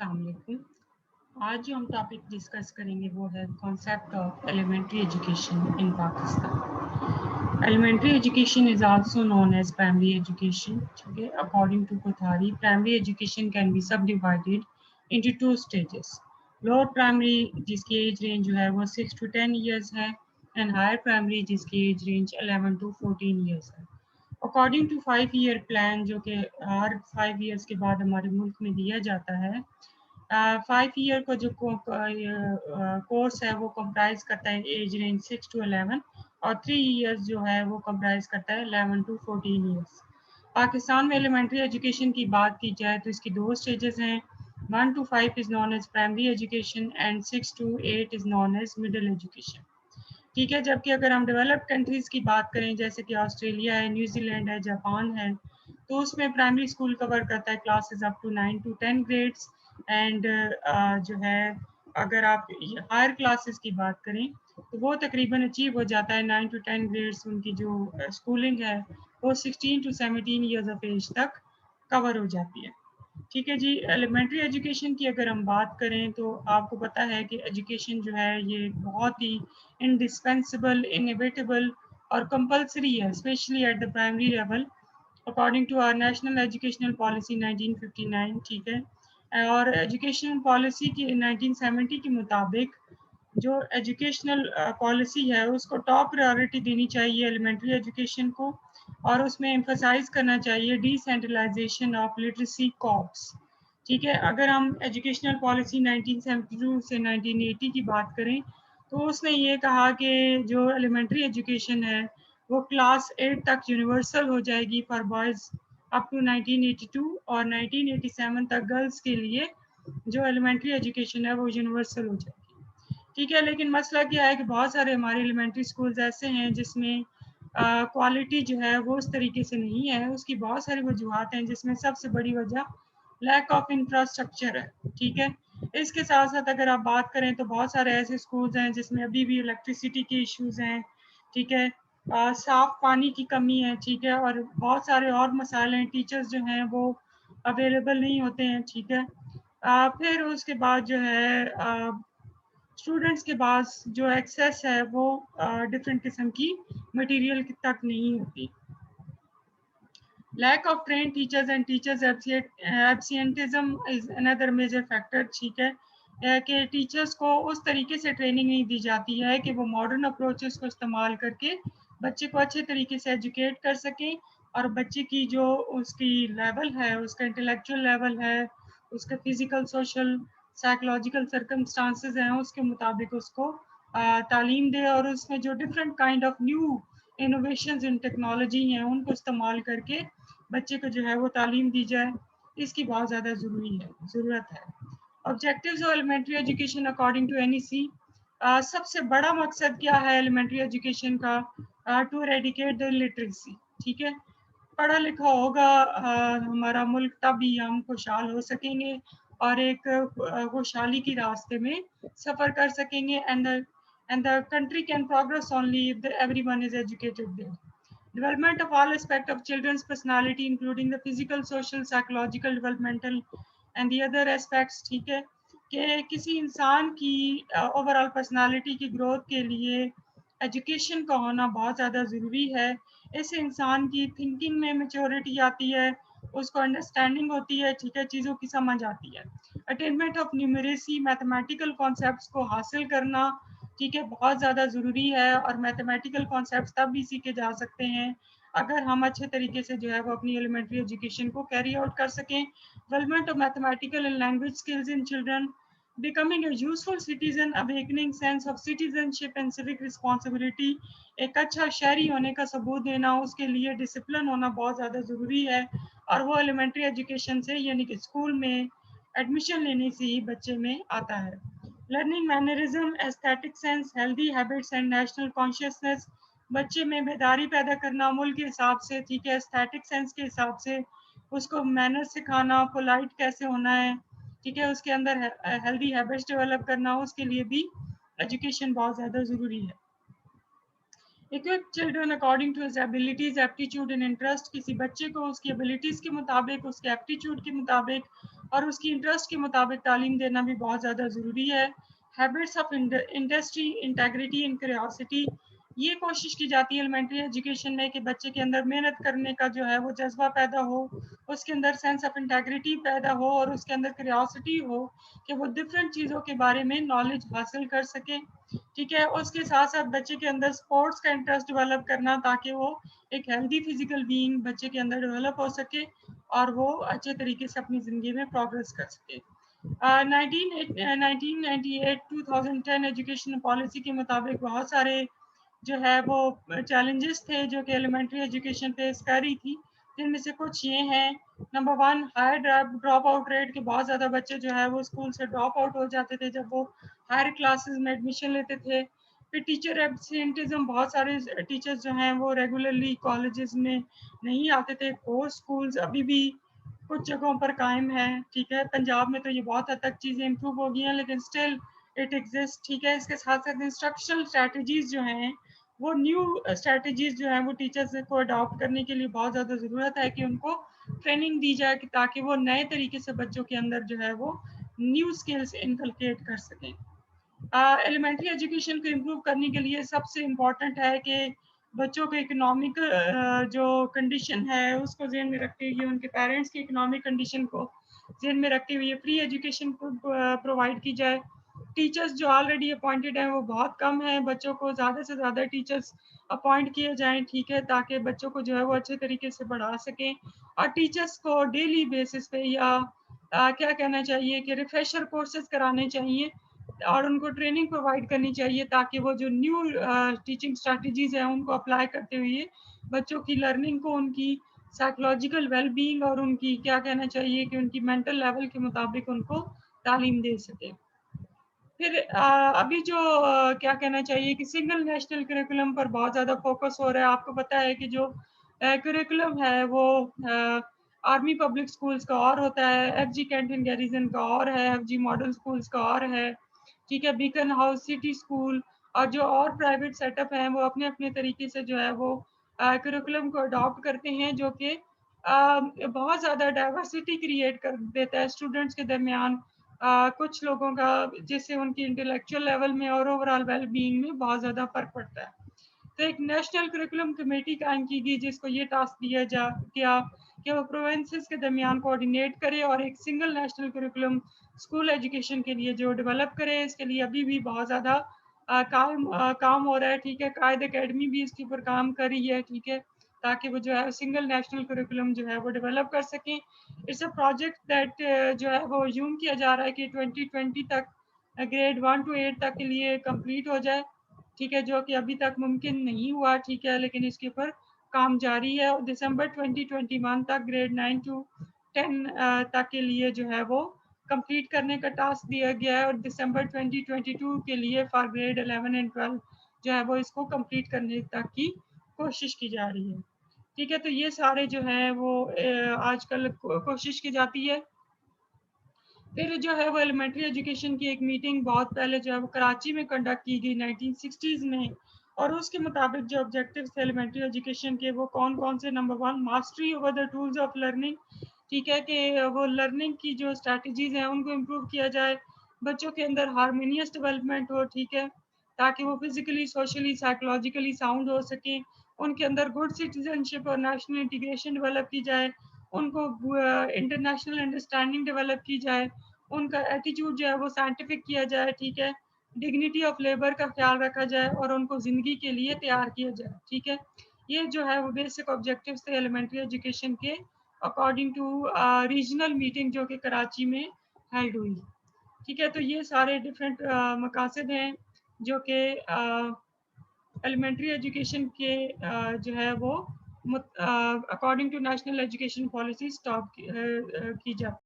अस्सलाम वालेकुम। आज जो हम टॉपिक डिस्कस करेंगे वो है concept of elementary education in Pakistan. Elementary education is also known as primary education. ठीक है, according to Kothari primary education can be subdivided into two stages. Lower primary जिसकी एज रेंज जो है वो 6 to 10 ईयर्स है एंड हायर प्राइमरी जिसकी age range 11 to 14 years है। According to 5 year plan जो कि हर 5 ईयर्स के बाद हमारे मुल्क में दिया जाता है, 5 ईयर का जो कोर्स है वो कंप्राइज करता है एज रेंज 6 to 11 और 3 ईयर्स जो है वो कंप्राइज करता है 11 to 14 ईयर्स। पाकिस्तान में एलिमेंट्री एजुकेशन की बात की जाए तो इसकी दो स्टेजेस हैं। 1 to 5 is known as primary education and 6 to 8 is known as middle education. ठीक है, जबकि अगर हम डेवलप्ड कंट्रीज़ की बात करें जैसे कि ऑस्ट्रेलिया है, न्यूजीलैंड है, जापान है, तो उसमें प्राइमरी स्कूल कवर करता है classes up to 9 to 10 grades and जो है अगर आप हायर क्लासेस की बात करें तो वो तकरीबन अचीव हो जाता है 9 to 10 ग्रेड्स। उनकी जो स्कूलिंग है वो 16 to 17 ईयर्स ऑफ एज तक कवर हो जाती है। ठीक है जी, एलिमेंट्री एजुकेशन की अगर हम बात करें तो आपको पता है कि एजुकेशन जो है ये बहुत ही इंडिस्पेंसिबल, इनएविटेबल और कंपलसरी है, specially at the primary level according to our national educational policy 1959। ठीक है, और एजुकेशन पॉलिसी की 1970 के मुताबिक जो एजुकेशनल पॉलिसी है उसको टॉप प्रायोरिटी देनी चाहिए एलिमेंट्री एजुकेशन को, और उसमें एम्फसाइज करना चाहिए डिसेंट्रलाइजेशन ऑफ लिटरेसी कॉर्प्स। ठीक है, अगर हम एजुकेशनल पॉलिसी 1972 से 1980 की बात करें तो उसने ये कहा कि जो एलिमेंट्री एजुकेशन है वो क्लास 8 तक यूनिवर्सल हो जाएगी फॉर बॉयज़ अप टू 1982, और 1987 तक गर्ल्स के लिए जो एलिमेंट्री एजुकेशन है वो यूनिवर्सल हो जाएगी। ठीक है, लेकिन मसला क्या है कि बहुत सारे हमारे एलिमेंट्री स्कूल्स ऐसे हैं जिसमें क्वालिटी जो है वो उस तरीके से नहीं है। उसकी बहुत सारी वजूहत हैं जिसमें सबसे बड़ी वजह लैक ऑफ इंफ्रास्ट्रक्चर है। ठीक है, इसके साथ साथ अगर आप बात करें तो बहुत सारे ऐसे स्कूल्स हैं जिसमें अभी भी इलेक्ट्रिसिटी के इश्यूज हैं। ठीक है, साफ पानी की कमी है। ठीक है, और बहुत सारे और मसाइल हैं, टीचर्स जो हैं वो अवेलेबल नहीं होते हैं। ठीक है, फिर उसके बाद जो है स्टूडेंट्स के पास जो एक्सेस है वो डिफरेंट किस्म की मटेरियल तक नहीं होती। Lack of train teachers and teachers absenteeism is another major factor. ठीक है, कि टीचर्स को उस तरीके से ट्रेनिंग नहीं दी जाती है कि वो मॉडर्न अप्रोचेस को इस्तेमाल करके बच्चे को अच्छे तरीके से एजुकेट कर सकें, और बच्चे की जो उसकी लेवल है, उसका इंटेलेक्चुअल लेवल है, उसका फिजिकल, सोशल, साइकोलॉजिकल सर्कमस्टांसेस हैं उसके मुताबिक उसको तालीम दे, और उसमें जो different kind of new innovations in technology हैं उनको इस्तेमाल करके बच्चे को जो है वो तालीम दी जाए। इसकी बहुत ज़्यादा ज़रूरत है। Objectives of elementary education according to NEC, सबसे बड़ा मकसद क्या है एलिमेंट्री एजुकेशन का? To eradicate the literacy. ठीक है, पढ़ा लिखा होगा हमारा मुल्क तभी हम खुशहाल हो सकेंगे और एक खुशहाली की रास्ते में सफ़र कर सकेंगे, and the country can progress only if everyone is educated there. Development of all aspects of children's personality including the physical, social, psychological, developmental and the other aspects। ठीक है, कि किसी इंसान की ओवरऑल पर्सनालिटी की ग्रोथ के लिए education का होना बहुत ज़्यादा ज़रूरी है। इससे इंसान की थिंकिंग में मैच्योरिटी आती है, उसको अंडरस्टैंडिंग होती है। ठीक है, चीज़ों की समझ आती है। Attainment of numeracy, mathematical concepts को हासिल करना, ठीक है, बहुत ज़्यादा ज़रूरी है, और मैथमेटिकल कॉन्सेप्ट्स तब भी सीखे जा सकते हैं अगर हम अच्छे तरीके से जो है वो अपनी एलिमेंट्री एजुकेशन को कैरी आउट कर सकें। Development of mathematical and language skills in children, becoming a useful citizen, awakening sense of citizenship and civic responsibility, एक अच्छा शहरी होने का सबूत देना, उसके लिए डिसिप्लिन होना बहुत ज़्यादा ज़रूरी है, और वो एलिमेंट्री एजुकेशन से यानी कि स्कूल में एडमिशन लेने से ही बच्चे में आता है। Learning mannerism, aesthetic sense, healthy habits and national consciousness, बच्चे में बेदारी पैदा करना मुल्क के हिसाब से। ठीक है, एस्थेटिक सेंस के हिसाब से उसको मैनर सिखाना, पोलाइट कैसे होना है। ठीक है, उसके अंदर हेल्दी हैबिट्स डेवलप करना, उसके लिए भी एजुकेशन बहुत ज़्यादा ज़रूरी है। Equip children according to his abilities, aptitude and interest, किसी बच्चे को उसकी एबिलिटीज़ के मुताबिक, उसके एप्टीट्यूड के मुताबिक और उसकी इंटरेस्ट के मुताबिक तालीम देना भी बहुत ज़्यादा ज़रूरी है। Habits of industry, integrity and curiosity, ये कोशिश की जाती है एलिमेंट्री एजुकेशन में कि बच्चे के अंदर मेहनत करने का जो है वो जज्बा पैदा हो, उसके अंदर सेंस ऑफ इंटेग्रिटी पैदा हो और उसके अंदर क्यूरियोसिटी हो कि वो डिफरेंट चीज़ों के बारे में नॉलेज हासिल कर सके। ठीक है, उसके साथ साथ बच्चे के अंदर स्पोर्ट्स का इंटरेस्ट डेवलप करना ताकि वो एक हेल्दी फिजिकल बीइंग बच्चे के अंदर डेवलप हो सके और वो अच्छे तरीके से अपनी ज़िंदगी में प्रोग्रेस कर सके। 1998-2010 एजुकेशन पॉलिसी के मुताबिक बहुत सारे जो है वो चैलेंजेस थे जो कि एलिमेंट्री एजुकेशन फेस कर रही थी, जिनमें से कुछ ये हैं। Number 1, high drop out rate, के बहुत ज़्यादा बच्चे जो है वो स्कूल से ड्रॉप आउट हो जाते थे जब वो हायर क्लासेस में एडमिशन लेते थे। फिर टीचर एब्सेंटिज्म, बहुत सारे टीचर्स जो हैं वो रेगुलरली कॉलेजेस में नहीं आते थे। कोर स्कूल्स अभी भी कुछ जगहों पर कायम है, ठीक है। पंजाब में तो ये बहुत हद तक चीज़ें इम्प्रूव हो गई हैं, लेकिन स्टिल इट एग्जिस्ट, ठीक है। इसके साथ साथ इंस्ट्रक्शनल स्ट्रैटेजीज जो हैं वो न्यू स्ट्रैटेजीज जो हैं वो टीचर्स को अडॉप्ट करने के लिए बहुत ज़्यादा ज़रूरत है कि उनको ट्रेनिंग दी जाए कि ताकि वो नए तरीके से बच्चों के अंदर जो है वो न्यू स्किल्स इनकलकेट कर सकें। एलिमेंट्री एजुकेशन को इम्प्रूव करने के लिए सबसे इम्पॉर्टेंट है कि बच्चों को इकोनॉमिक जो कंडीशन है उसको ज़हन में रखते हुए, उनके पेरेंट्स की इकोनॉमिक कंडीशन को ज़हन में रखते हुए फ्री एजुकेशन प्रोवाइड की जाए। टीचर्स जो ऑलरेडी अपॉइंटेड हैं वो बहुत कम हैं, बच्चों को ज़्यादा से ज़्यादा टीचर्स अपॉइंट किए जाएँ, ठीक है, ताकि बच्चों को जो है वो अच्छे तरीके से पढ़ा सकें। और टीचर्स को डेली बेसिस पे या क्या कहना चाहिए कि रिफ्रेशर कोर्सेज़ कराने चाहिए और उनको ट्रेनिंग प्रोवाइड करनी चाहिए ताकि वो जो न्यू टीचिंग स्ट्रैटेजीज़ हैं उनको अप्लाई करते हुए बच्चों की लर्निंग को, उनकी साइकोलॉजिकल वेल-बीइंग और उनकी क्या कहना चाहिए कि उनकी मेंटल लेवल के मुताबिक उनको तालीम दे सकें। फिर अभी जो क्या कहना चाहिए कि सिंगल नेशनल करिकुलम पर बहुत ज़्यादा फोकस हो रहा है। आपको पता है कि जो करिकुलम है वो आर्मी पब्लिक स्कूल्स का और होता है, एफजी कैंटन गैरिसन का और है, एफजी मॉडल स्कूल्स का और है, ठीक है, बीकन हाउस सिटी स्कूल और जो और प्राइवेट सेटअप हैं वो अपने-अपने तरीके से जो है वो करिकुलम को अडॉप्ट करते हैं जो कि बहुत ज़्यादा डाइवर्सिटी क्रिएट कर देता है स्टूडेंट्स के दरमियान। कुछ लोगों का जिससे उनकी इंटेलेक्चुअल लेवल में और ओवरऑल वेल बीइंग में बहुत ज़्यादा फ़र्क पड़ता है। तो एक नेशनल करिकुलम कमेटी कायम की गई जिसको ये टास्क दिया गया कि वो प्रोविंसेस के दरमियान कोऑर्डिनेट करे और एक single national curriculum school education के लिए जो डेवलप करे। इसके लिए अभी भी बहुत ज़्यादा काम हो रहा है, ठीक है। कायद अकेडमी भी इसके ऊपर काम कर रही है, ठीक है, ताकि वो जो है सिंगल नेशनल करिकुलम जो है वो डेवलप कर सकें। इट्स अ प्रोजेक्ट दैट जो है वो अज्यूम किया जा रहा है कि 2020 तक ग्रेड 1 टू 8 तक के लिए कंप्लीट हो जाए, ठीक है, जो कि अभी तक मुमकिन नहीं हुआ, ठीक है, लेकिन इसके ऊपर काम जारी है और दिसंबर 2021 तक ग्रेड 9 टू 10 तक के लिए जो है वो कंप्लीट करने का टास्क दिया गया है और दिसंबर 2022 के लिए फॉर ग्रेड 11 एंड 12 जो है वो इसको कंप्लीट करने तक की कोशिश की जा रही है, ठीक है। तो ये सारे जो हैं वो आजकल कोशिश की जाती है। फिर जो है वो एलिमेंट्री एजुकेशन की एक मीटिंग बहुत पहले जो है वो कराची में कंडक्ट की गई 1960s में और उसके मुताबिक जो ऑब्जेक्टिव्स थे एलिमेंट्री एजुकेशन के वो कौन-कौन से। Number 1, mastery over the tools of learning, ठीक है, कि वो लर्निंग की जो स्ट्रैटेजीज़ हैं उनको इम्प्रूव किया जाए, बच्चों के अंदर हार्मोनियस डेवलपमेंट हो, ठीक है, ताकि वो फिज़िकली, सोशली, साइकोलॉजिकली साउंड हो सकें, उनके अंदर गुड सिटीज़नशिप और नेशनल इंटीग्रेशन डेवलप की जाए, उनको इंटरनेशनल अंडरस्टैंडिंग डेवलप की जाए, उनका एटीट्यूड जो है वो साइंटिफिक किया जाए, ठीक है, डिग्निटी ऑफ लेबर का ख्याल रखा जाए और उनको ज़िंदगी के लिए तैयार किया जाए, ठीक है। ये जो है वो बेसिक ऑब्जेक्टिव्स थे एलिमेंट्री एजुकेशन के अकॉर्डिंग टू रीजनल मीटिंग जो कि कराची में हेल्ड हुई, ठीक है। तो ये सारे डिफरेंट मकासद हैं जो कि एलिमेंट्री एजुकेशन के जो है वो according to national education policy stop की जाती है।